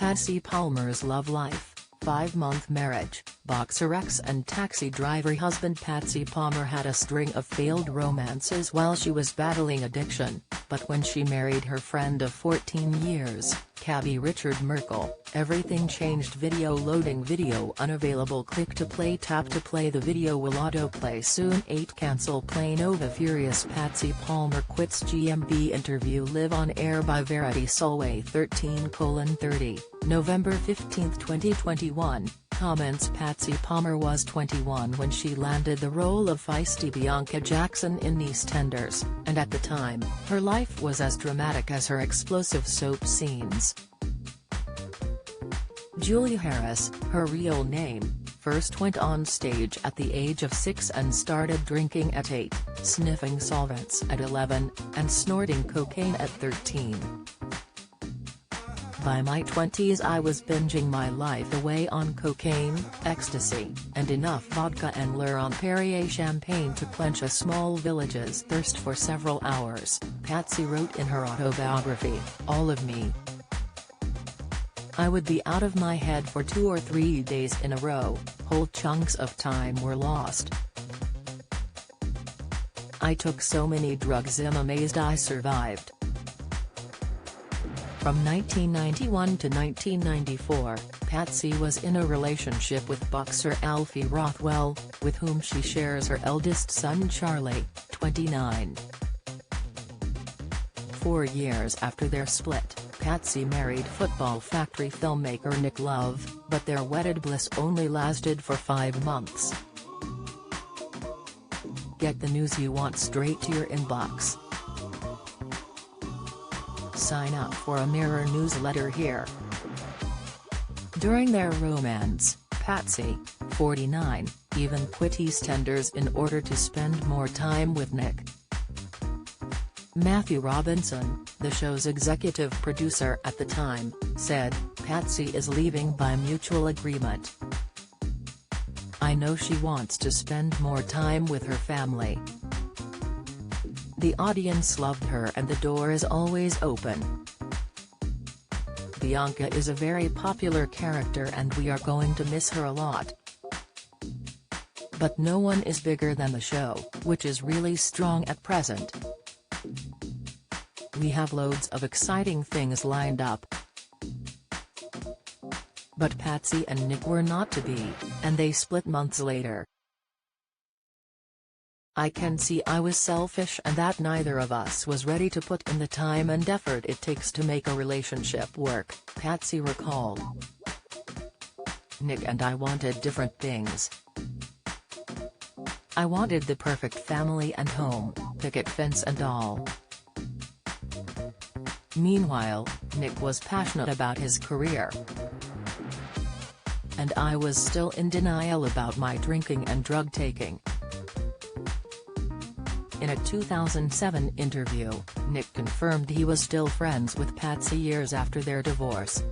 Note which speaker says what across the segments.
Speaker 1: Patsy Palmer's love life, 5-month marriage. Boxer ex and taxi driver husband Patsy Palmer had a string of failed romances while she was battling addiction, but when she married her friend of 14 years, cabbie Richard Merkel, everything changed. Video loading. Video unavailable. Click to play. Tap to play. The video will autoplay soon. 8 Cancel Play. Nova Furious. Patsy Palmer quits GMB interview. Live on air by Verity. Solway 13:30, November 15, 2021. Comments. Patsy Palmer was 21 when she landed the role of feisty Bianca Jackson in EastEnders, and at the time, her life was as dramatic as her explosive soap scenes. Julie Harris, her real name, first went on stage at the age of 6 and started drinking at 8, sniffing solvents at 11, and snorting cocaine at 13. By my 20s I was binging my life away on cocaine, ecstasy, and enough vodka and Laurent Perrier champagne to quench a small village's thirst for several hours, Patsy wrote in her autobiography, All of Me. I would be out of my head for 2 or 3 days in a row, whole chunks of time were lost. I took so many drugs I'm amazed I survived. From 1991 to 1994, Patsy was in a relationship with boxer Alfie Rothwell, with whom she shares her eldest son Charlie, 29. 4 years after their split, Patsy married Football Factory filmmaker Nick Love, but their wedded bliss only lasted for 5 months. Get the news you want straight to your inbox. Sign up for a Mirror newsletter here. During their romance, Patsy, 49, even quit EastEnders in order to spend more time with Nick. Matthew Robinson, the show's executive producer at the time, said, Patsy is leaving by mutual agreement. I know she wants to spend more time with her family. The audience loved her and the door is always open. Bianca is a very popular character and we are going to miss her a lot. But no one is bigger than the show, which is really strong at present. We have loads of exciting things lined up. But Patsy and Nick were not to be, and they split months later. I can see I was selfish and that neither of us was ready to put in the time and effort it takes to make a relationship work, Patsy recalled. Nick and I wanted different things. I wanted the perfect family and home, picket fence and all. Meanwhile, Nick was passionate about his career. And I was still in denial about my drinking and drug taking. In a 2007 interview, Nick confirmed he was still friends with Patsy years after their divorce.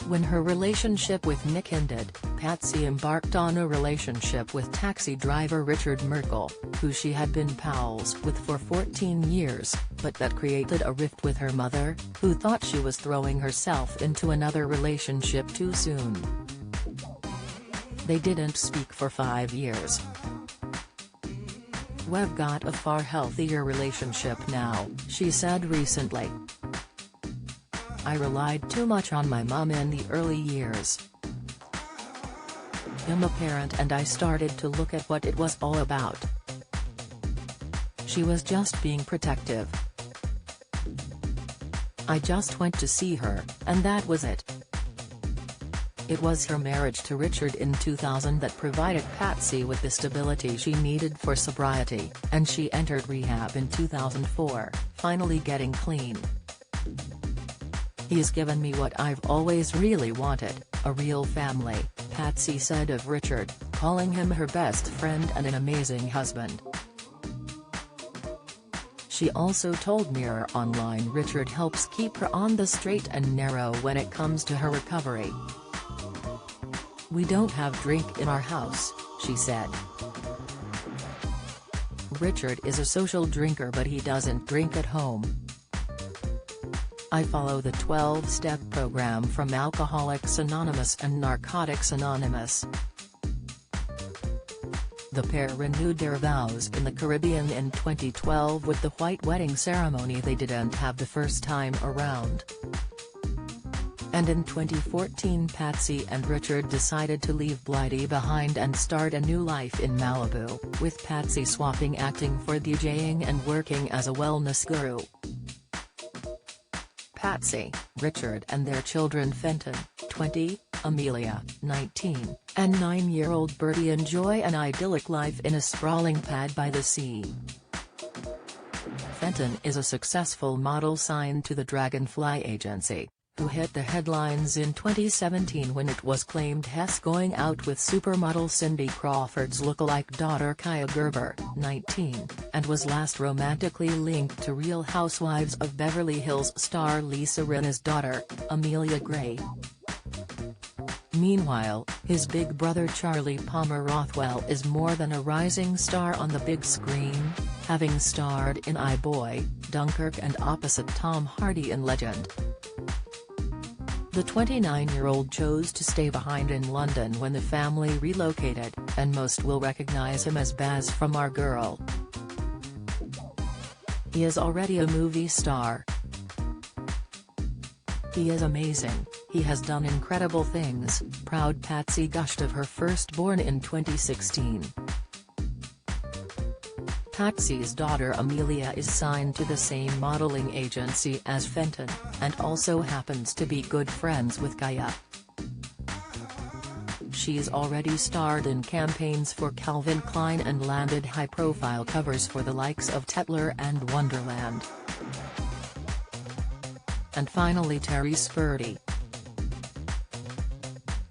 Speaker 1: When her relationship with Nick ended, Patsy embarked on a relationship with taxi driver Richard Merkel, who she had been pals with for 14 years, but that created a rift with her mother, who thought she was throwing herself into another relationship too soon. They didn't speak for 5 years. We've got a far healthier relationship now, she said recently. I relied too much on my mom in the early years. I'm a parent and I started to look at what it was all about. She was just being protective. I just went to see her, and that was it. It was her marriage to Richard in 2000 that provided Patsy with the stability she needed for sobriety, and she entered rehab in 2004, finally getting clean. He's given me what I've always really wanted, a real family, Patsy said of Richard, calling him her best friend and an amazing husband. She also told Mirror Online Richard helps keep her on the straight and narrow when it comes to her recovery. We don't have drink in our house, she said. Richard is a social drinker but he doesn't drink at home. I follow the 12-step program from Alcoholics Anonymous and Narcotics Anonymous. The pair renewed their vows in the Caribbean in 2012 with the white wedding ceremony they didn't have the first time around. And in 2014 Patsy and Richard decided to leave Blighty behind and start a new life in Malibu, with Patsy swapping acting for DJing and working as a wellness guru. Patsy, Richard and their children Fenton, 20, Amelia, 19, and 9-year-old Bertie enjoy an idyllic life in a sprawling pad by the sea. Fenton is a successful model signed to the Dragonfly agency, who hit the headlines in 2017 when it was claimed Hess going out with supermodel Cindy Crawford's lookalike daughter Kaya Gerber, 19, and was last romantically linked to Real Housewives of Beverly Hills star Lisa Rinna's daughter, Amelia Gray. Meanwhile, his big brother Charlie Palmer Rothwell is more than a rising star on the big screen, having starred in I Boy, Dunkirk and opposite Tom Hardy in Legend. The 29-year-old chose to stay behind in London when the family relocated, and most will recognize him as Baz from Our Girl. He is already a movie star. He is amazing, he has done incredible things, proud Patsy gushed of her firstborn in 2016. Patsy's daughter Amelia is signed to the same modeling agency as Fenton, and also happens to be good friends with Kaya. She's already starred in campaigns for Calvin Klein and landed high-profile covers for the likes of Tetler and Wonderland. And finally Terry Spurdy.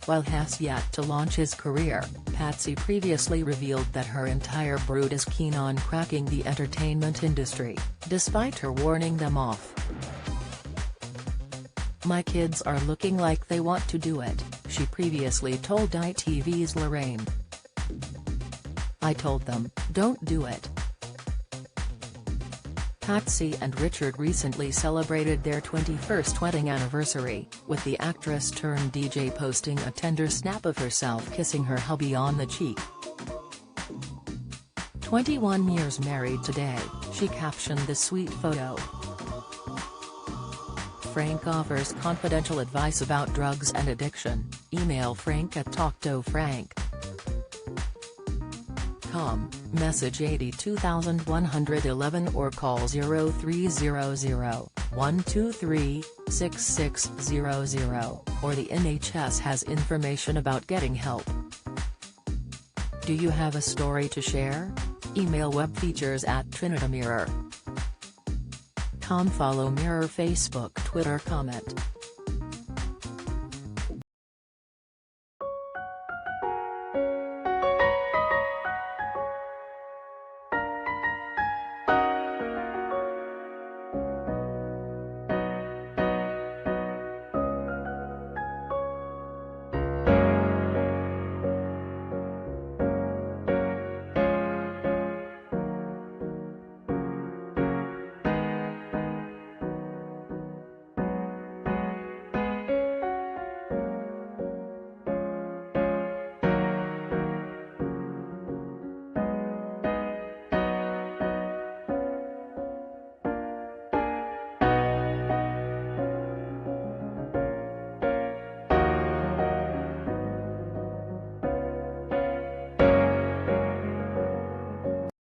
Speaker 1: While Hess yet to launch his career, Patsy previously revealed that her entire brood is keen on cracking the entertainment industry, despite her warning them off. "My kids are looking like they want to do it," she previously told ITV's Lorraine. "I told them, don't do it." Patsy and Richard recently celebrated their 21st wedding anniversary, with the actress-turned-DJ posting a tender snap of herself kissing her hubby on the cheek. 21 years married today, she captioned the sweet photo. Frank offers confidential advice about drugs and addiction. Email frank@talktofrank.com, message 82111 or call 0300-123-6600, or the NHS has information about getting help. Do you have a story to share? Email webfeatures@trinitymirror.com. Follow Mirror Facebook, Twitter, comment.